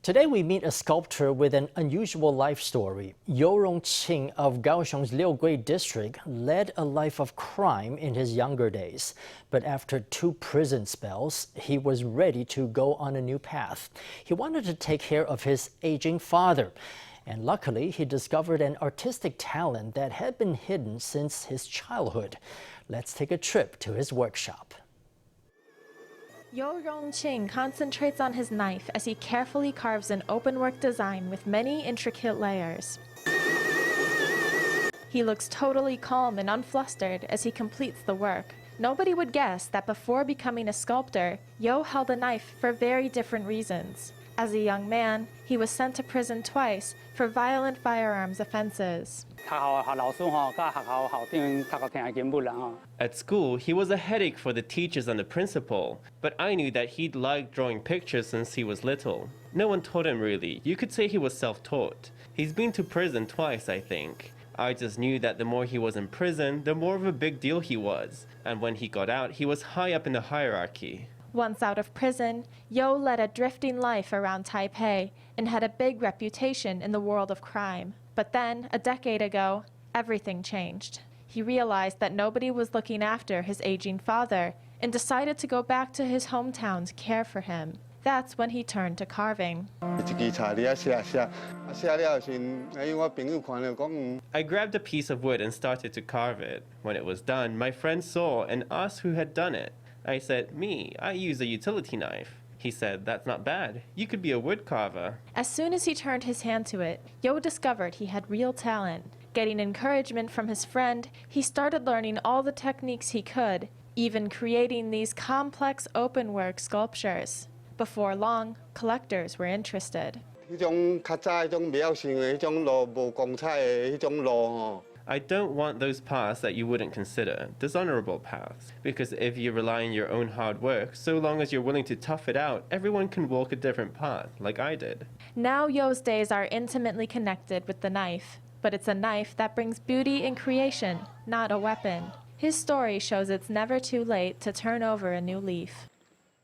Today we meet a sculptor with an unusual life story. Yu Jung-ching of Kaoshiung's Liugui district led a life of crime in his younger days. But after 2 prison spells, he was ready to go on a new path. He wanted to take care of his aging father. And luckily, he discovered an artistic talent that had been hidden since his childhood. Let's take a trip to his workshop. Yu Jung-ching concentrates on his knife as he carefully carves an openwork design with many intricate layers. He looks totally calm and unflustered as he completes the work. Nobody would guess that before becoming a sculptor, Yu held a knife for very different reasons. As a young man, he was sent to prison twice for violent firearms offences. At school, he was a headache for the teachers and the principal, but I knew that he'd liked drawing pictures since he was little. No one taught him really. You could say he was self-taught. He's been to prison twice, I think. I just knew that the more he was in prison, the more of a big deal he was. And when he got out, he was high up in the hierarchy. Once out of prison, Yu led a drifting life around Taipei and had a big reputation in the world of crime. But then, a decade ago, everything changed. He realized that nobody was looking after his aging father and decided to go back to his hometown to care for him. That's when he turned to carving. I grabbed a piece of wood and started to carve it. When it was done, my friend saw and asked who had done it. I said, me, I use a utility knife. He said, that's not bad. You could be a wood carver. As soon as he turned his hand to it, Yu discovered he had real talent. Getting encouragement from his friend, he started learning all the techniques he could, even creating these complex openwork sculptures. Before long, collectors were interested. I don't want those paths that you wouldn't consider, dishonorable paths. Because if you rely on your own hard work, so long as you're willing to tough it out, everyone can walk a different path, like I did. Now Yu's days are intimately connected with the knife. But it's a knife that brings beauty in creation, not a weapon. His story shows it's never too late to turn over a new leaf.